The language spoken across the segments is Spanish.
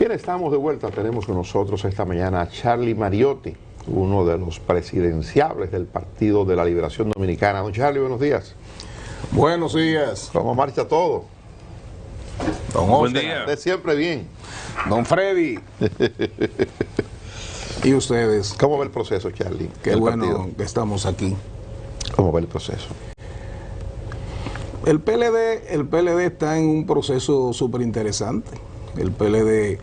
Bien, estamos de vuelta. Tenemos con nosotros esta mañana a Charlie Mariotti, uno de los presidenciables del Partido de la Liberación Dominicana. Don Charlie, buenos días. Buenos días. ¿Cómo marcha todo? Don Buen Oscar. día. De siempre bien. Don Freddy. Y ustedes. ¿Cómo va el proceso, Charlie? Qué del bueno partido? que estamos aquí. ¿Cómo va el proceso? El PLD está en un proceso súper interesante. El PLD,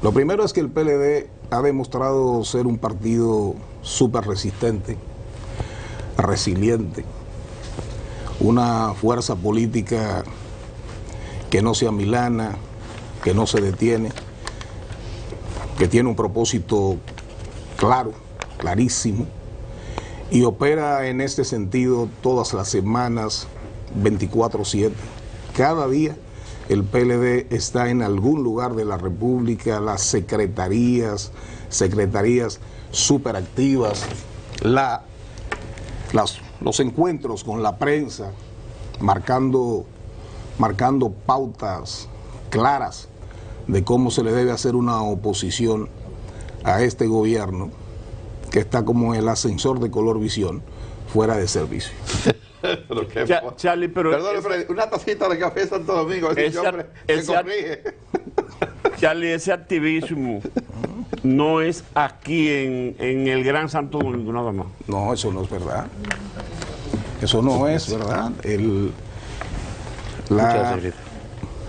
lo primero es que el PLD ha demostrado ser un partido súper resistente, resiliente, una fuerza política que no se amilana, que no se detiene, que tiene un propósito claro, clarísimo, y opera en este sentido todas las semanas, 24/7. Cada día el PLD está en algún lugar de la República, las secretarías súper activas, los encuentros con la prensa, marcando pautas claras de cómo se le debe hacer una oposición a este gobierno que está como el ascensor de color visión fuera de servicio. Pero qué Charlie, pero Perdón, Freddy, una tacita de café Santo Domingo, ese hombre se corrige. Charlie, ese activismo no es aquí en el Gran Santo Domingo nada más. No, eso no es verdad. Eso no es verdad.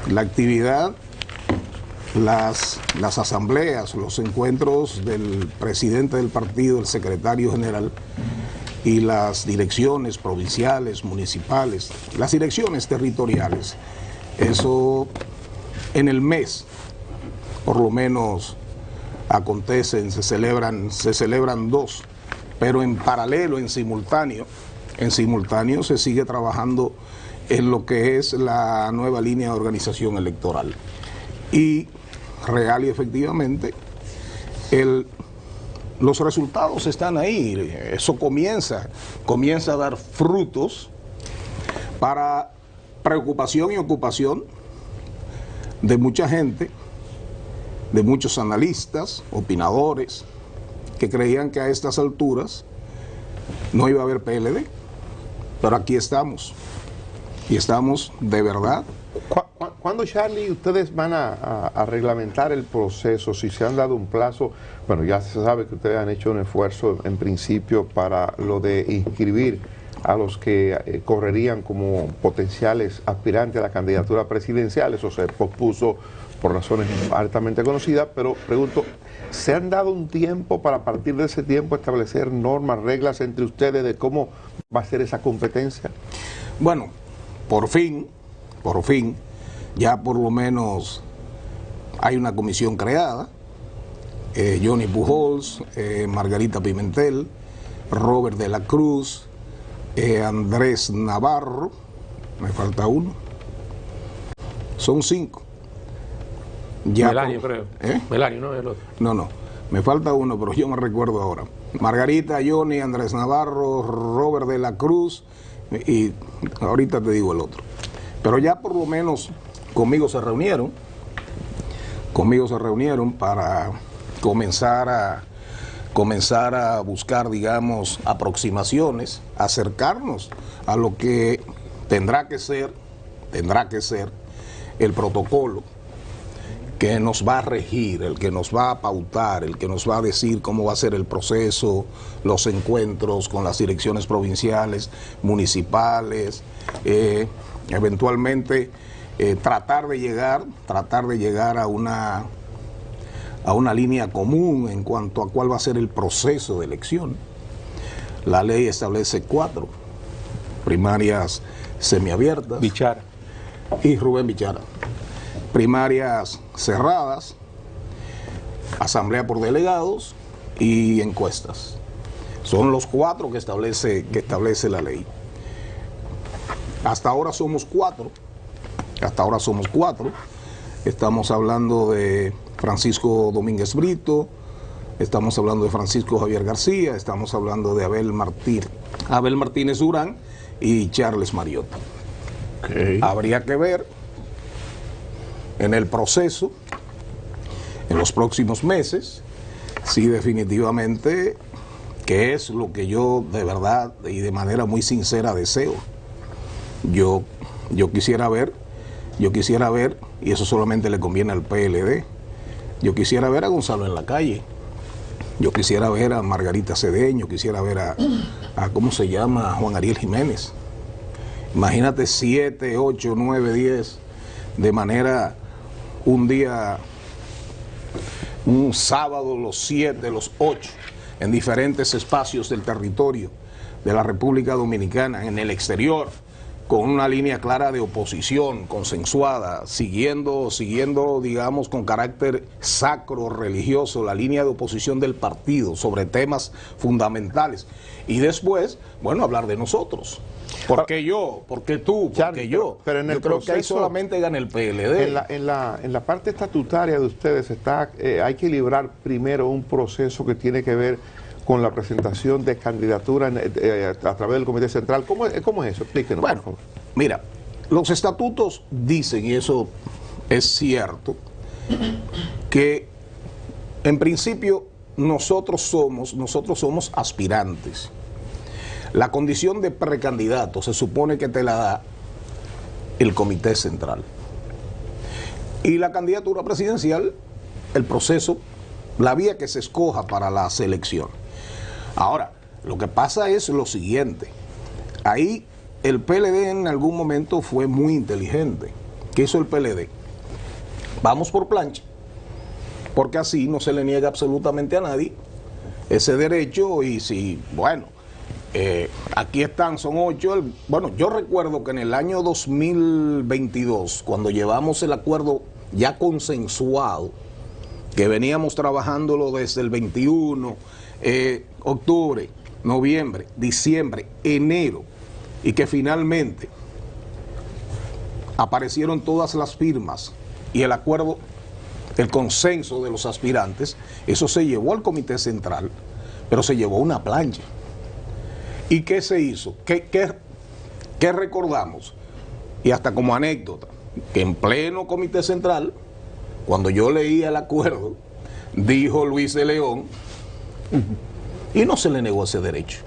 La actividad, las asambleas, los encuentros del presidente del partido, el secretario general, y las direcciones provinciales, municipales, las direcciones territoriales, eso en el mes, por lo menos acontecen, se celebran dos, pero en paralelo, en simultáneo se sigue trabajando en lo que es la nueva línea de organización electoral. Y real y efectivamente, los resultados están ahí. Eso comienza a dar frutos para preocupación y ocupación de mucha gente, de muchos analistas, opinadores, que creían que a estas alturas no iba a haber PLD. Pero aquí estamos. Y estamos de verdad. ¿Cuándo, Charlie, ustedes van a reglamentar el proceso? Si se han dado un plazo, bueno, ya se sabe que ustedes han hecho un esfuerzo en principio para lo de inscribir a los que correrían como potenciales aspirantes a la candidatura presidencial. Eso se pospuso por razones altamente conocidas, pero pregunto, ¿se han dado un tiempo para a partir de ese tiempo establecer normas, reglas entre ustedes de cómo va a ser esa competencia? Bueno, por fin, ya por lo menos hay una comisión creada, Johnny Pujols, Margarita Pimentel, Robert de la Cruz, Andrés Navarro, me falta uno, son 5. Melanio, creo. Melanio, ¿no? El otro. No, me falta uno, pero yo me recuerdo ahora. Margarita, Johnny, Andrés Navarro, Robert de la Cruz, y ahorita te digo el otro. Pero ya por lo menos conmigo se reunieron para comenzar a buscar, digamos, aproximaciones, acercarnos a lo que tendrá que ser el protocolo que nos va a regir, el que nos va a pautar, el que nos va a decir cómo va a ser el proceso, los encuentros con las direcciones provinciales, municipales, eventualmente tratar de llegar a una línea común en cuanto a cuál va a ser el proceso de elección. La ley establece 4 primarias semiabiertas. Bichara. Y Rubén Bichara. Primarias cerradas, asamblea por delegados y encuestas. Son los 4 que establece la ley. Hasta ahora somos 4. Estamos hablando de Francisco Domínguez Brito, estamos hablando de Francisco Javier García, estamos hablando de Abel Martínez Durán y Charles Mariotti. Okay. Habría que ver en el proceso en los próximos meses, sí, definitivamente, que es lo que yo de verdad y de manera muy sincera deseo. Yo quisiera ver, y eso solamente le conviene al PLD, yo quisiera ver a Gonzalo en la calle, yo quisiera ver a Margarita Cedeño, quisiera ver a ¿cómo se llama? A Juan Ariel Jiménez. Imagínate 7, 8, 9, 10, de manera, un día, un sábado, los 7, los 8, en diferentes espacios del territorio de la República Dominicana, en el exterior, con una línea clara de oposición, consensuada, siguiendo, digamos, con carácter sacro, religioso, la línea de oposición del partido sobre temas fundamentales. Y después, bueno, hablar de nosotros. ¿Por qué yo? ¿Por qué tú? ¿Por qué yo? Pero en el yo creo que ahí proceso, solamente gana el PLD. En la parte estatutaria de ustedes hay que librar primero un proceso que tiene que ver con la presentación de candidatura a través del Comité Central. ¿Cómo es eso? Explíquenos, bueno, por favor. Mira, los estatutos dicen, y eso es cierto, que en principio nosotros somos aspirantes. La condición de precandidato se supone que te la da el Comité Central. Y la candidatura presidencial, el proceso, la vía que se escoja para la selección. Ahora, lo que pasa es lo siguiente. Ahí el PLD en algún momento fue muy inteligente. ¿Qué hizo el PLD? Vamos por plancha, porque así no se le niega absolutamente a nadie ese derecho. Y si, bueno, aquí están, son 8. Bueno, yo recuerdo que en el año 2022, cuando llevamos el acuerdo ya consensuado, que veníamos trabajándolo desde el 21, octubre, noviembre, diciembre, enero, y que finalmente aparecieron todas las firmas y el acuerdo, el consenso de los aspirantes, eso se llevó al Comité Central, pero se llevó una plancha. ¿Y qué se hizo? ¿Qué recordamos? Y hasta como anécdota, que en pleno Comité Central, cuando yo leía el acuerdo, dijo Luis de León, y no se le negó ese derecho.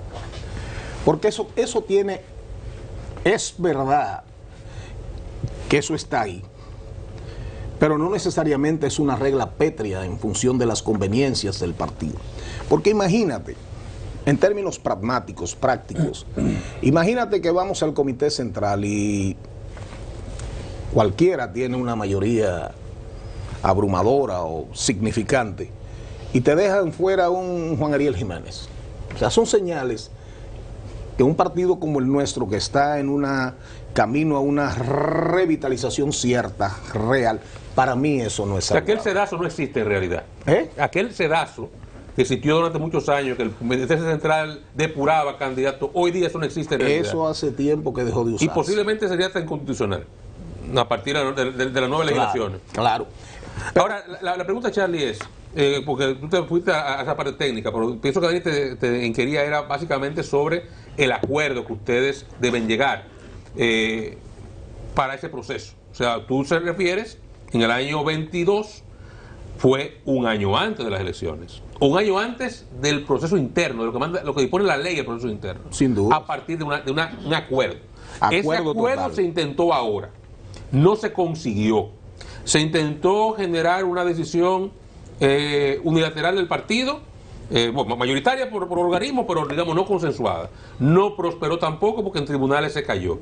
Porque eso tiene, es verdad que eso está ahí, pero no necesariamente es una regla pétrea en función de las conveniencias del partido. Porque imagínate, en términos pragmáticos, prácticos, imagínate que vamos al Comité Central y cualquiera tiene una mayoría abrumadora o significante y te dejan fuera un Juan Ariel Jiménez. O sea, son señales que un partido como el nuestro, que está en un camino a una revitalización cierta, real, para mí eso no es saludable. Aquel sedazo no existe en realidad. Aquel sedazo que existió durante muchos años, que el Comité Central depuraba candidatos, hoy día eso no existe en realidad. Eso hace tiempo que dejó de usarse. Y posiblemente sería hasta inconstitucional a partir de las nuevas legislaciones. Claro. Ahora, la pregunta, Charlie, es, porque tú te fuiste a esa parte técnica, pero pienso que Daniel te inquiría era básicamente sobre el acuerdo que ustedes deben llegar para ese proceso. O sea, tú se refieres, en el año 22 fue un año antes de las elecciones, un año antes del proceso interno, de lo que dispone la ley del proceso interno. Sin duda. A partir de un acuerdo. Ese acuerdo total. Se intentó ahora, no se consiguió. Se intentó generar una decisión unilateral del partido, mayoritaria por organismo, pero digamos no consensuada. No prosperó tampoco porque en tribunales se cayó.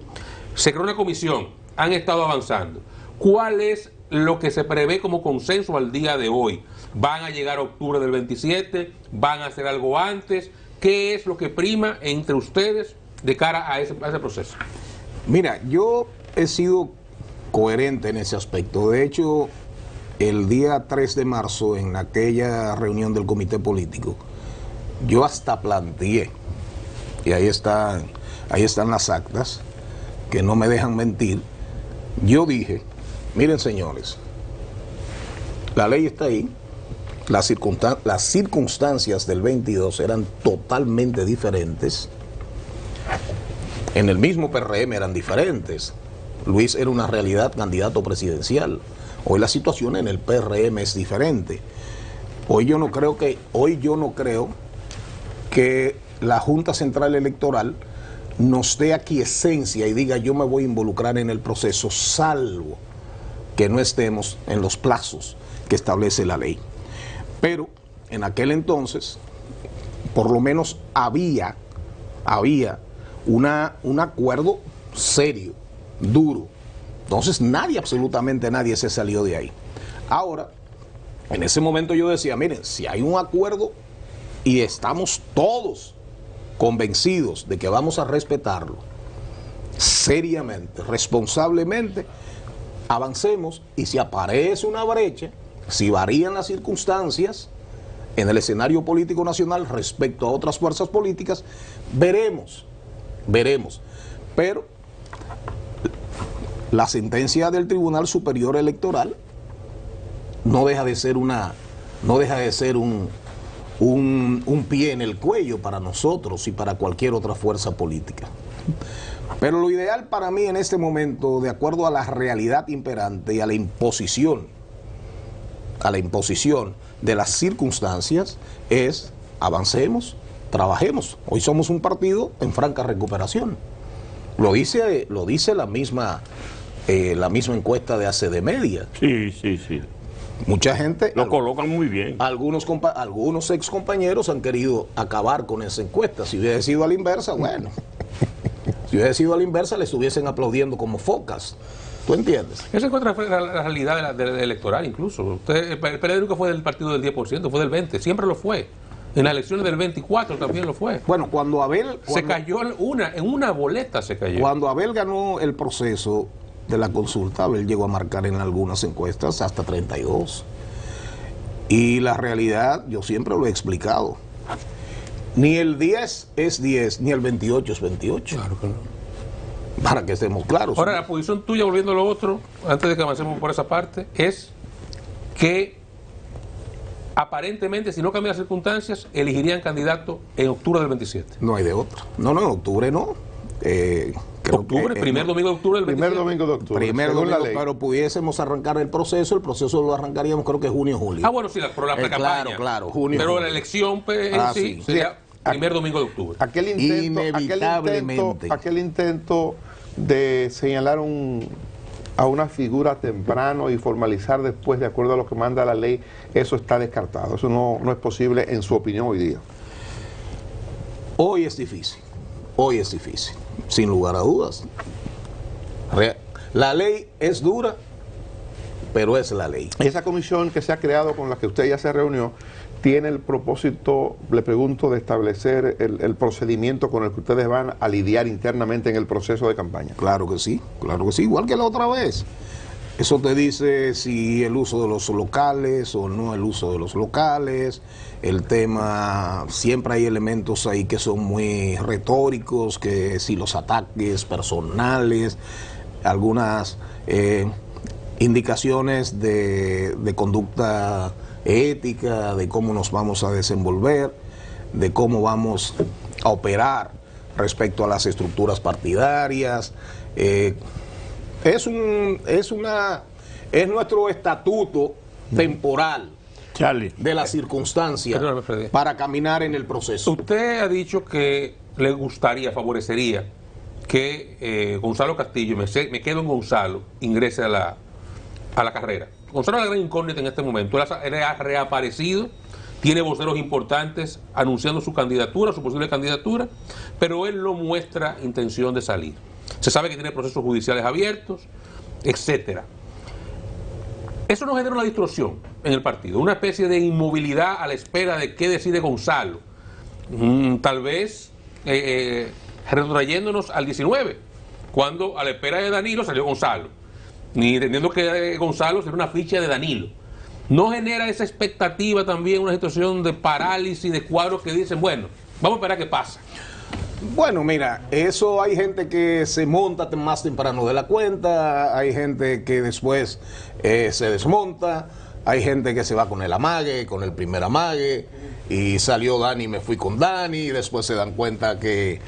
Se creó una comisión, han estado avanzando. ¿Cuál es lo que se prevé como consenso al día de hoy? ¿Van a llegar a octubre del 27? ¿Van a hacer algo antes? ¿Qué es lo que prima entre ustedes de cara a ese proceso? Mira, yo he sido coherente en ese aspecto. De hecho, el día 3 de marzo, en aquella reunión del comité político, yo hasta planteé, y ahí están las actas, que no me dejan mentir, yo dije, miren señores, la ley está ahí, las circunstancias del 22 eran totalmente diferentes, en el mismo PRM eran diferentes, Luis era una realidad candidato presidencial. Hoy la situación en el PRM es diferente. Hoy yo no creo que la Junta Central Electoral nos dé aquiescencia y diga yo me voy a involucrar en el proceso, salvo que no estemos en los plazos que establece la ley. Pero en aquel entonces, por lo menos había un acuerdo serio, duro. Entonces absolutamente nadie se salió de ahí. Ahora, en ese momento yo decía, miren, si hay un acuerdo y estamos todos convencidos de que vamos a respetarlo, seriamente, responsablemente, avancemos, y si aparece una brecha, si varían las circunstancias en el escenario político nacional respecto a otras fuerzas políticas, veremos. Pero la sentencia del Tribunal Superior Electoral no deja de ser un pie en el cuello para nosotros y para cualquier otra fuerza política. Pero lo ideal para mí en este momento, de acuerdo a la realidad imperante y a la imposición de las circunstancias, es avancemos, trabajemos. Hoy somos un partido en franca recuperación. Lo dice la misma encuesta de ACD Media. Sí. Mucha gente lo colocan muy bien. Algunos ex compañeros han querido acabar con esa encuesta. Si hubiese sido a la inversa, bueno. Si hubiese sido a la inversa, le estuviesen aplaudiendo como focas. ¿Tú entiendes? Esa encuesta fue la realidad de la electoral incluso. El PLD nunca fue del partido del 10%, fue del 20%. Siempre lo fue. En las elecciones del 24 también lo fue. Bueno, cuando Abel... se cayó en una boleta se cayó. Cuando Abel ganó el proceso de la consulta, Abel llegó a marcar en algunas encuestas hasta 32. Y la realidad, yo siempre lo he explicado, ni el 10 es 10, ni el 28 es 28. Claro que no. Para que estemos claros. Ahora, la posición tuya, volviendo a lo otro, antes de que avancemos por esa parte, es que aparentemente, si no cambian las circunstancias, elegirían candidato en octubre del 27. No hay de otra. No, en octubre no. Primer domingo de octubre del 27. Primer domingo de octubre. Primer domingo, pero pudiésemos arrancar el proceso lo arrancaríamos creo que junio, julio. Ah, bueno, sí, por la pre-campaña. Claro, junio. Pero julio. la elección sí sería primer domingo de octubre. Aquel intento de señalar a una figura temprano y formalizar después de acuerdo a lo que manda la ley, eso está descartado. Eso no es posible en su opinión hoy día. Hoy es difícil, sin lugar a dudas. La ley es dura, pero es la ley. Esa comisión que se ha creado, con la que usted ya se reunió, tiene el propósito, le pregunto, de establecer el procedimiento con el que ustedes van a lidiar internamente en el proceso de campaña. Claro que sí, igual que la otra vez. Eso te dice si el uso de los locales o no el uso de los locales, el tema, siempre hay elementos ahí que son muy retóricos, que si los ataques personales, algunas indicaciones de conducta ética, de cómo nos vamos a desenvolver, de cómo vamos a operar respecto a las estructuras partidarias. Es nuestro estatuto temporal, Charlie, de las circunstancias para caminar en el proceso. Usted ha dicho que le gustaría, favorecería que Gonzalo Castillo, me quedo en Gonzalo, ingrese a la carrera. Gonzalo es la gran incógnita en este momento. Él ha reaparecido, tiene voceros importantes anunciando su candidatura, su posible candidatura, pero él no muestra intención de salir. Se sabe que tiene procesos judiciales abiertos, etcétera. Eso nos genera una distorsión en el partido, una especie de inmovilidad a la espera de qué decide Gonzalo. Tal vez retrotrayéndonos al 19, cuando a la espera de Danilo salió Gonzalo, ni entendiendo que Gonzalo será una ficha de Danilo. ¿No genera esa expectativa también una situación de parálisis, de cuadros que dicen, bueno, vamos a esperar qué pasa? Bueno, mira, eso hay gente que se monta más temprano de la cuenta, hay gente que después se desmonta, hay gente que se va con el amague, con el primer amague, y salió Dani y me fui con Dani, y después se dan cuenta que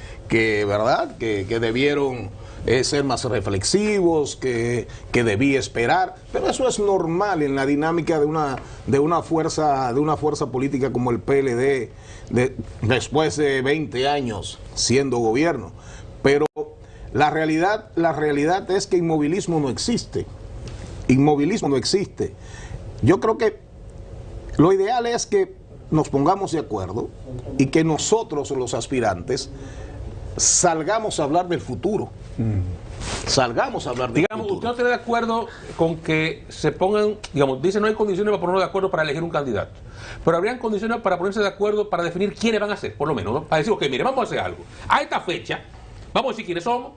¿verdad? Que debieron ser más reflexivos, que debí esperar, pero eso es normal en la dinámica de una fuerza política como el PLD, después de 20 años siendo gobierno. Pero la realidad es que inmovilismo no existe. Inmovilismo no existe. Yo creo que lo ideal es que nos pongamos de acuerdo y que nosotros, los aspirantes, salgamos a hablar del futuro. Salgamos a hablar del Digamos, futuro. ¿usted no está de acuerdo con que se pongan, digamos, dice no hay condiciones para ponernos de acuerdo para elegir un candidato? Pero habrían condiciones para ponerse de acuerdo para definir quiénes van a ser, por lo menos, ¿no? Para decir, ok, mire, vamos a hacer algo. A esta fecha, vamos a decir quiénes somos,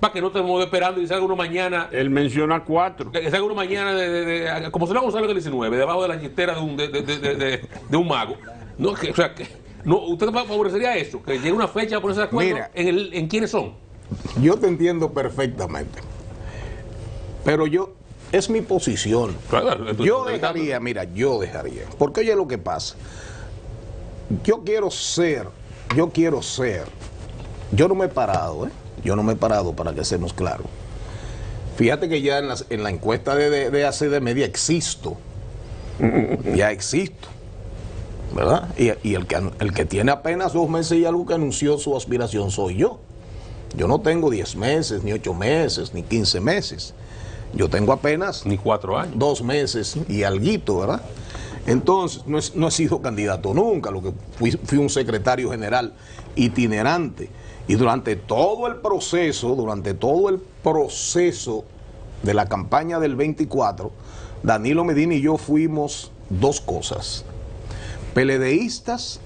para que no estemos esperando y salga uno mañana. Él menciona 4. Que salga uno mañana, como se lo Gonzalo del 19, debajo de la chistera de un mago. No, o sea, ¿usted favorecería eso? Que llegue una fecha a ponerse de acuerdo en quiénes son. Yo te entiendo perfectamente, pero es mi posición. Claro, Yo dejaría, porque oye lo que pasa. Yo no me he parado, yo no me he parado, para que seamos claros. Fíjate que ya en la encuesta de ACD Media existo, ¿verdad? Y el que tiene apenas 2 meses y algo que anunció su aspiración soy yo. Yo no tengo 10 meses, ni 8 meses, ni 15 meses. Yo tengo apenas... Ni 4 años. 2 meses y alguito, ¿verdad? Entonces, no he sido candidato nunca, lo que fui un secretario general itinerante. Y durante todo el proceso de la campaña del 24, Danilo Medina y yo fuimos 2 cosas: PLDistas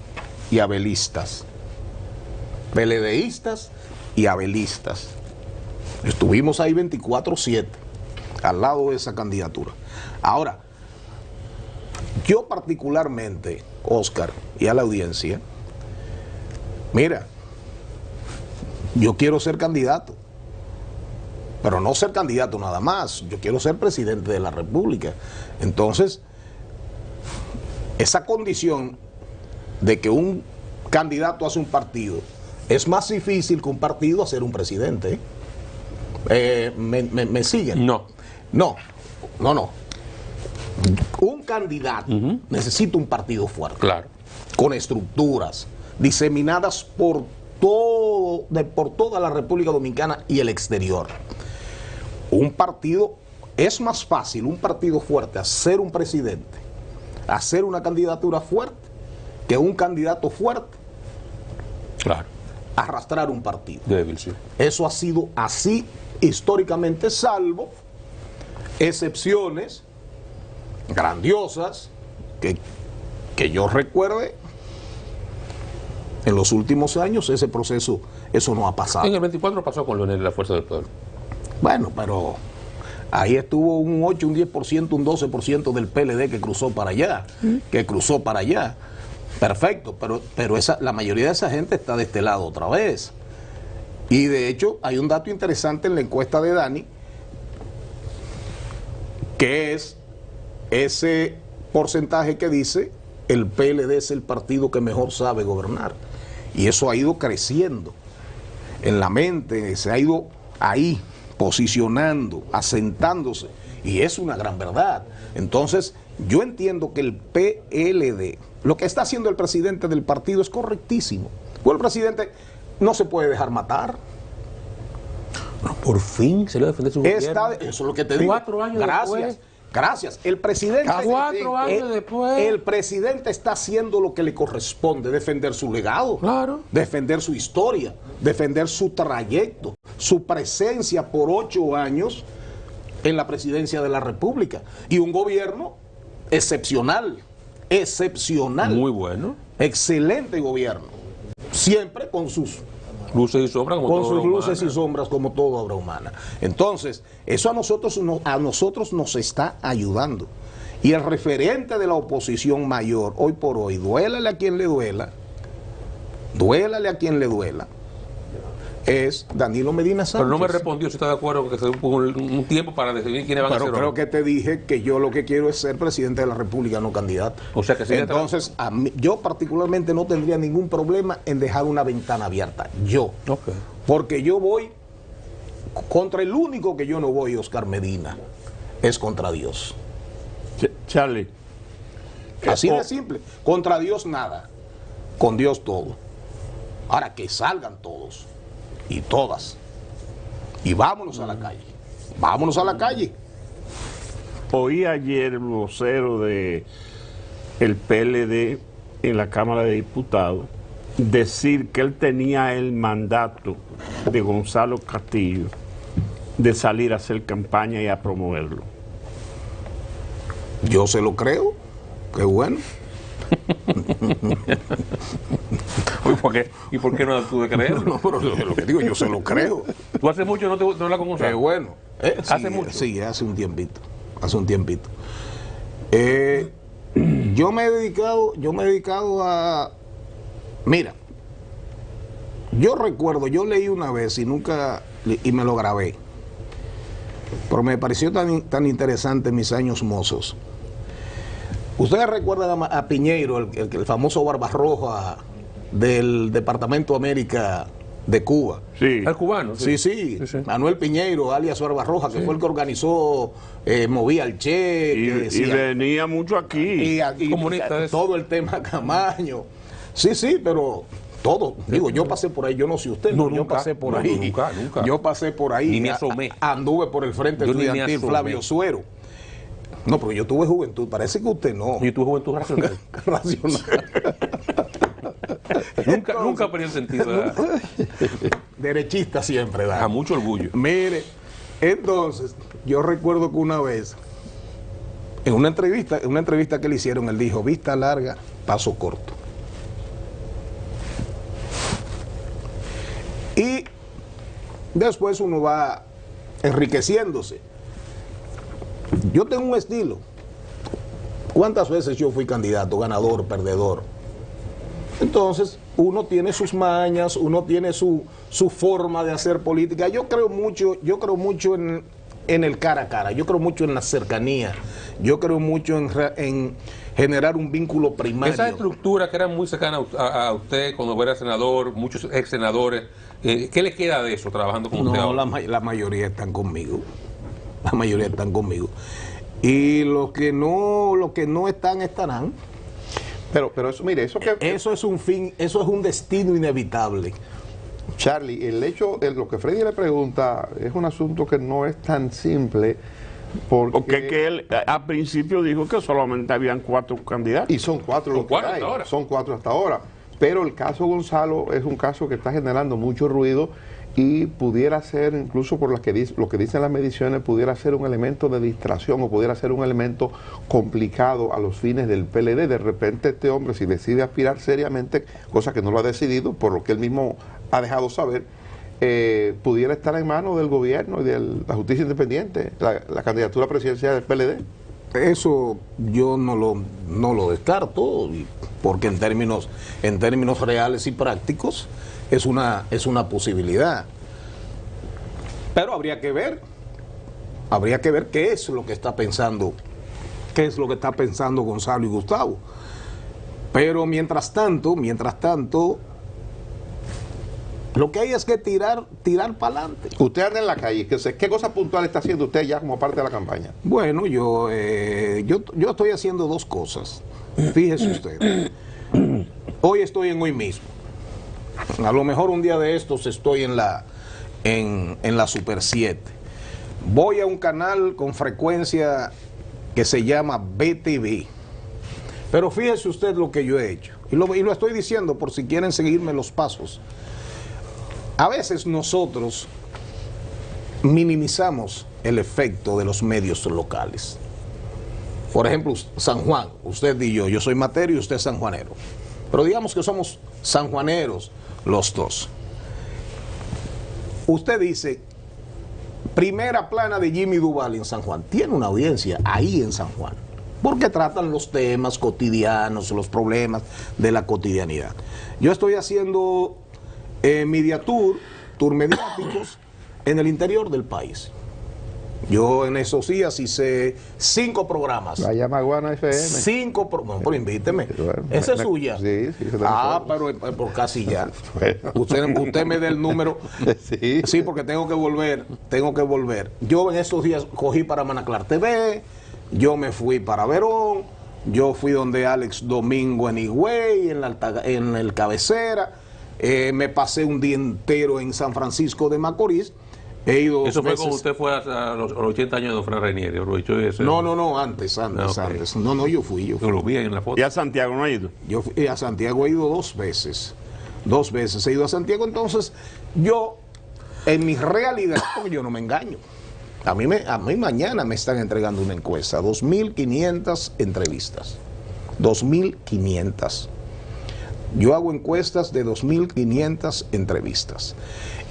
y abelistas. PLDistas y abelistas. Estuvimos ahí 24/7 al lado de esa candidatura. Ahora, yo particularmente, Oscar, y a la audiencia, mira, yo quiero ser candidato, pero no ser candidato nada más, yo quiero ser presidente de la República. Entonces, esa condición de que un candidato hace un partido es más difícil que un partido hacer un presidente. ¿Me siguen? No. Un candidato necesita un partido fuerte, Claro. con estructuras diseminadas por toda la República Dominicana y el exterior. Es más fácil un partido fuerte hacer un presidente, hacer una candidatura fuerte, que un candidato fuerte Claro. arrastrar un partido. Débil, sí. Eso ha sido así históricamente, salvo excepciones grandiosas que yo recuerde. En los últimos años ese proceso, eso no ha pasado. En el 24 pasó con Leonel, la Fuerza del Pueblo. Bueno, pero ahí estuvo un 8, un 10%, un 12% del PLD que cruzó para allá. Perfecto, pero la mayoría de esa gente está de este lado otra vez. Y de hecho hay un dato interesante en la encuesta de Dani, que es ese porcentaje que dice el PLD es el partido que mejor sabe gobernar. Y eso ha ido creciendo en la mente, se ha ido ahí posicionando, asentándose, y es una gran verdad. Entonces, yo entiendo que el PLD, lo que está haciendo el presidente del partido es correctísimo. Pues el presidente no se puede dejar matar. Por fin se le va a defender su gobierno. Eso es lo que te digo. 4 años después. Gracias. El presidente, 4 años después. El presidente está haciendo lo que le corresponde: defender su legado, Claro. defender su historia, defender su trayecto, su presencia por 8 años en la presidencia de la República. Y un gobierno excepcional. Muy bueno. Excelente gobierno. Siempre con sus Luces y sombras como con toda sus obra luces humana. y sombras, como toda obra humana. Entonces, eso a nosotros nos está ayudando. Y el referente de la oposición mayor, hoy por hoy, duélale a quien le duela, es Danilo Medina Sánchez. Pero no me respondió si está de acuerdo que se dé un tiempo para decidir quiénes van a ser. Pero creo que te dije que yo lo que quiero es ser presidente de la República, no candidato. O sea que sí. Entonces, yo particularmente no tendría ningún problema en dejar una ventana abierta. Ok. Porque yo voy Contra el único que yo no voy, Oscar Medina, es contra Dios. Charlie. Así de simple. Contra Dios nada. Con Dios todo. Ahora que salgan todos y todas. Y vámonos a la calle. Vámonos a la calle. Oí ayer el vocero de el PLD en la Cámara de Diputados decir que él tenía el mandato de Gonzalo Castillo de salir a hacer campaña y a promoverlo. Yo se lo creo. Qué bueno. ¿Y por qué no tú de creerlo? No, pero lo que digo, yo se lo creo. ¿Tú hace mucho no hablas con Gonzalo? Qué bueno. Sí, ¿Hace mucho? Sí, hace un tiempito. Hace un tiempito. Yo me he dedicado a... Mira, yo recuerdo, yo leí una vez y me lo grabé, pero me pareció tan interesante en mis años mozos. Ustedes recuerdan a Piñeiro, el famoso Barbarroja del Departamento América de Cuba. Sí. ¿El cubano? Sí. Manuel Piñeiro, alias Barbarroja, que fue el que organizó, movía al Che, Y venía mucho aquí. y comunista todo el tema Camaño. Sí, pero todo. Digo, yo pasé por ahí, yo no sé usted, No, pero yo nunca, pasé por no, ahí. nunca. Yo pasé por ahí. Ni me asomé. Anduve por el Frente Yo ni me Estudiantil asomé. Flavio Suero. No, pero yo tuve juventud, parece que usted no. Y tu juventud racional. Racional. nunca perdí el sentido. Derechista siempre, ¿verdad? A mucho orgullo. Mire, entonces, yo recuerdo que una vez, en una entrevista que le hicieron, él dijo, vista larga, paso corto. Y después uno va enriqueciéndose. Yo tengo un estilo. ¿Cuántas veces yo fui candidato, ganador, perdedor? Entonces, uno tiene sus mañas, uno tiene su forma de hacer política. Yo creo mucho en el cara a cara, yo creo mucho en la cercanía, yo creo mucho en generar un vínculo primario. Esa estructura que era muy cercana a usted cuando era senador, muchos ex senadores, ¿qué le queda de eso trabajando con usted No, ahora? la mayoría están conmigo. La mayoría están conmigo. Y los que no están, estarán. Pero eso, mire, Eso es un fin, eso es un destino inevitable. Charlie, lo que Freddy le pregunta es un asunto que no es tan simple Porque que él al principio dijo que solamente habían 4 candidatos. y son 4 Son los que 4 hay, hasta ahora. son 4 hasta ahora. Pero el caso Gonzalo es un caso que está generando mucho ruido y pudiera ser, incluso por lo que dicen las mediciones, pudiera ser un elemento de distracción o pudiera ser un elemento complicado a los fines del PLD. De repente este hombre, si decide aspirar seriamente, cosa que no lo ha decidido, por lo que él mismo ha dejado saber, pudiera estar en manos del gobierno y de la justicia independiente, la candidatura presidencial del PLD. Eso yo no lo descarto, porque en términos reales y prácticos es una posibilidad. Pero habría que ver qué es lo que está pensando Gonzalo y Gustavo. Pero mientras tanto, lo que hay es que tirar para adelante. Usted anda en la calle, ¿qué cosa puntual está haciendo usted ya como parte de la campaña? Bueno, yo estoy haciendo 2 cosas. Fíjese usted. Hoy estoy en Hoy Mismo. A lo mejor un día de estos estoy en la Super 7. Voy a un canal con frecuencia que se llama BTV. Pero fíjese usted lo que yo he hecho. Y lo estoy diciendo por si quieren seguirme los pasos. A veces nosotros minimizamos el efecto de los medios locales. Por ejemplo, San Juan, usted y yo soy Matero y usted es sanjuanero. Pero digamos que somos sanjuaneros los dos. Usted dice, primera plana de Jimmy Duval en San Juan. Tiene una audiencia ahí en San Juan, porque tratan los temas cotidianos, los problemas de la cotidianidad. Yo estoy haciendo media tour mediáticos en el interior del país. Yo en esos días hice 5 programas. La llama Guana FM. 5 programas. Pero invíteme. Bueno, Esa es suya. Sí, sí. Pero por casi ya. Bueno. Usted me dé el número. Sí. Sí, porque tengo que volver. Yo en esos días cogí para Manaclar TV, yo me fui para Verón, yo fui donde Alex Domingo en Higüey, en el Cabecera, me pasé un día entero en San Francisco de Macorís. He ido 2 Eso fue veces. cuando usted fue a los 80 años de Don Fran Renieri. No, antes. Ok. No, yo fui. Yo lo vi ahí en la foto. ¿Y a Santiago no ha ido? Yo fui a Santiago, he ido 2 veces. 2 veces he ido a Santiago, entonces yo, en mi realidad, porque yo no me engaño. A mí mañana me están entregando una encuesta, 2.500 entrevistas. 2.500. Yo hago encuestas de 2.500 entrevistas.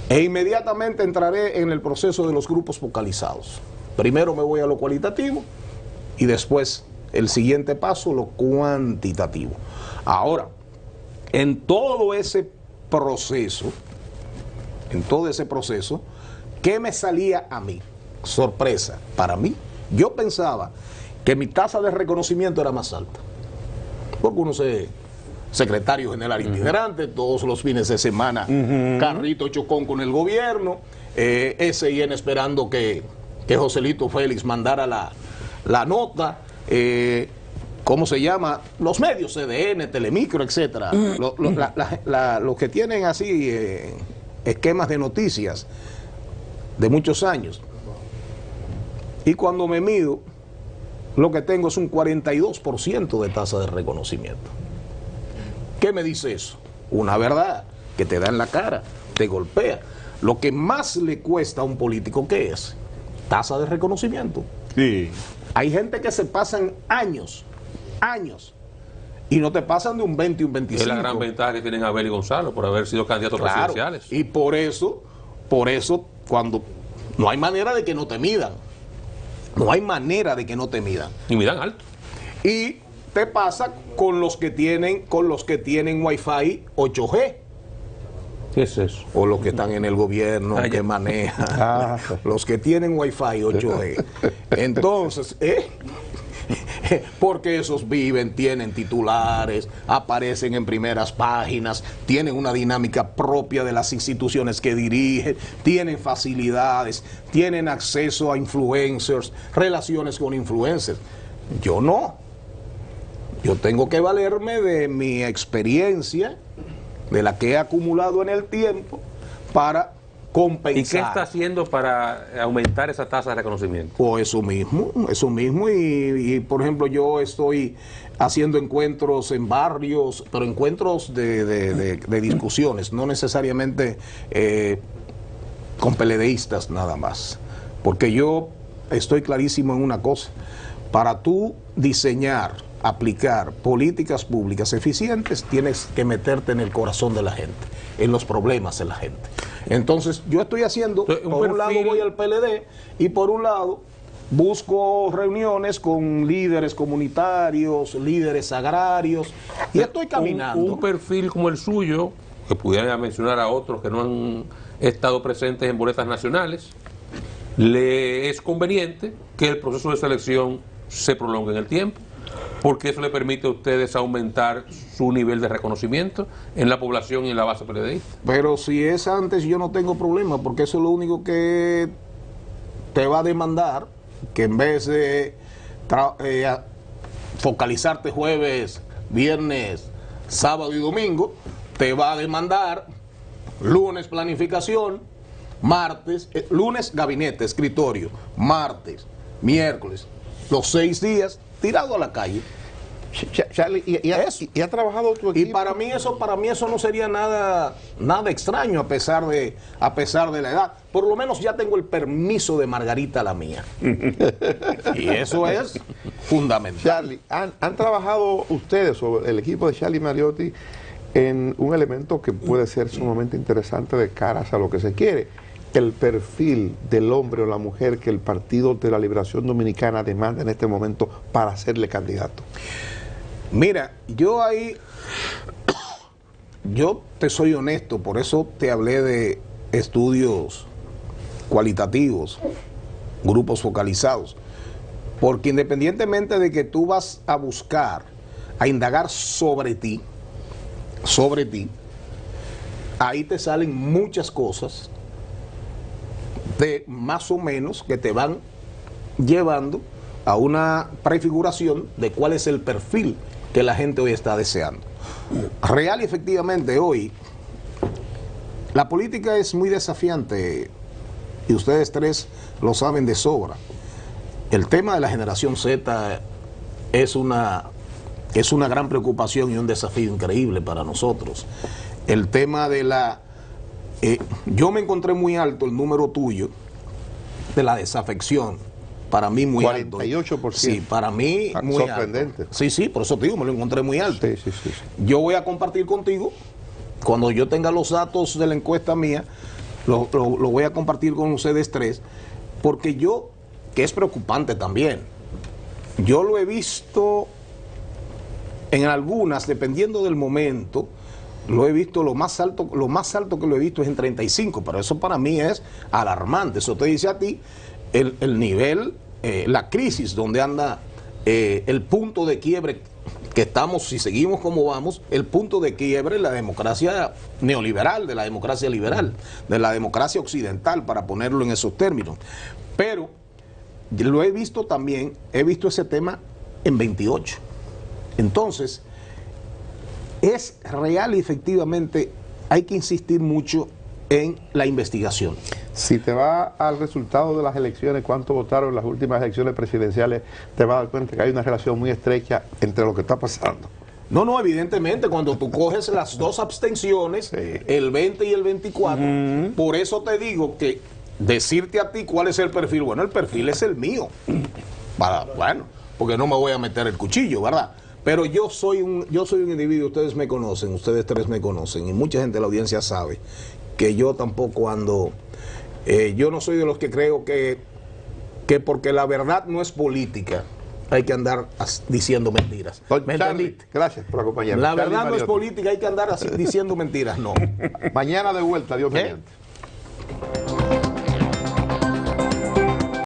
E inmediatamente entraré en el proceso de los grupos focalizados. Primero me voy a lo cualitativo y después el siguiente paso, lo cuantitativo. Ahora, en todo ese proceso, ¿qué me salía a mí? Sorpresa, para mí, yo pensaba que mi tasa de reconocimiento era más alta. Porque uno se... secretario general itinerante, todos los fines de semana, carrito chocón con el gobierno, SIN esperando que Joselito Félix mandara la nota, ¿cómo se llama? Los medios, CDN, Telemicro, etcétera, los que tienen así esquemas de noticias de muchos años. Y cuando me mido, lo que tengo es un 42% de tasa de reconocimiento. ¿Qué me dice eso? Una verdad que te da en la cara, te golpea. Lo que más le cuesta a un político, ¿qué es? Tasa de reconocimiento. Sí. Hay gente que se pasan años, y no te pasan de un 20 y un 25. Es la gran ventaja que tienen Abel y Gonzalo por haber sido candidatos presidenciales. Y por eso, cuando no hay manera de que no te midan. No hay manera de que no te midan. Y miran alto. Y te pasa con los que tienen Wi-Fi 8G. ¿Qué es eso? O los que están en el gobierno, que manejan. Los que tienen Wi-Fi 8G. Entonces, porque esos viven, tienen titulares, aparecen en primeras páginas, tienen una dinámica propia de las instituciones que dirigen, tienen facilidades, tienen acceso a influencers, relaciones con influencers. Yo no. Yo tengo que valerme de mi experiencia, de la que he acumulado en el tiempo, para compensar. ¿Y qué está haciendo para aumentar esa tasa de reconocimiento? O eso mismo, y por ejemplo yo estoy haciendo encuentros en barrios, pero encuentros de discusiones, no necesariamente con peledeístas nada más, porque yo estoy clarísimo en una cosa: para tú diseñar, aplicar políticas públicas eficientes, tienes que meterte en el corazón de la gente, en los problemas de la gente. Entonces, yo estoy haciendo, por un lado voy al PLD y por un lado busco reuniones con líderes comunitarios, líderes agrarios, y estoy caminando. Un perfil como el suyo, que pudiera mencionar a otros que no han estado presentes en boletas nacionales, le es conveniente que el proceso de selección se prolongue en el tiempo, porque eso le permite a ustedes aumentar su nivel de reconocimiento en la población y en la base PLDista. Pero si es antes, yo no tengo problema, porque eso es lo único que te va a demandar, que en vez de focalizarte jueves, viernes, sábado y domingo, te va a demandar lunes planificación, martes, lunes gabinete, escritorio, martes, miércoles, los 6 días tirado a la calle. Charlie, ¿y ha trabajado tu equipo? Y para mí eso no sería nada extraño, a pesar de la edad. Por lo menos ya tengo el permiso de Margarita, la mía. Y eso es fundamental. Charlie, ¿han trabajado ustedes o el equipo de Charlie Mariotti en un elemento que puede ser sumamente interesante de caras a lo que se quiere? El perfil del hombre o la mujer que el Partido de la Liberación Dominicana demanda en este momento para hacerle candidato. Mira, yo te soy honesto, por eso te hablé de estudios cualitativos. grupos focalizados. Porque independientemente de que tú vas a buscar, a indagar sobre ti, ahí te salen muchas cosas de más o menos que te van llevando a una prefiguración de cuál es el perfil que la gente hoy está deseando. Real y efectivamente hoy la política es muy desafiante y ustedes tres lo saben de sobra. El tema de la generación Z es una gran preocupación y un desafío increíble para nosotros. El tema de la... yo me encontré muy alto el número tuyo de la desafección. Para mí muy 48%. alto. Sí, para mí muy sorprendente. alto. Sí, por eso te digo, me lo encontré muy alto. Sí. Yo voy a compartir contigo, cuando yo tenga los datos de la encuesta mía, lo voy a compartir con ustedes tres, porque que es preocupante también, yo lo he visto en algunas, dependiendo del momento, lo he visto lo más alto que lo he visto es en 35, pero eso para mí es alarmante. Eso te dice a ti el nivel, la crisis donde anda, el punto de quiebre que estamos, si seguimos como vamos, el punto de quiebre de la democracia neoliberal, de la democracia liberal, de la democracia occidental, para ponerlo en esos términos. Pero lo he visto también, he visto ese tema en 28. Entonces, es real y efectivamente hay que insistir mucho en la investigación. Si te vas al resultado de las elecciones, cuánto votaron en las últimas elecciones presidenciales, te vas a dar cuenta que hay una relación muy estrecha entre lo que está pasando. No, evidentemente, cuando tú coges las dos abstenciones, sí, el 20 y el 24, por eso te digo que decirte a ti cuál es el perfil, bueno, el perfil es el mío. Bueno, porque no me voy a meter el cuchillo, ¿verdad? Pero yo soy un individuo, ustedes me conocen, ustedes tres me conocen, y mucha gente de la audiencia sabe que yo tampoco ando, yo no soy de los que creo que porque la verdad no es política, hay que andar diciendo mentiras. ¿Me entendiste? Gracias por acompañarme. La verdad no es política, hay que andar diciendo mentiras, no. Mañana de vuelta, Dios mediante.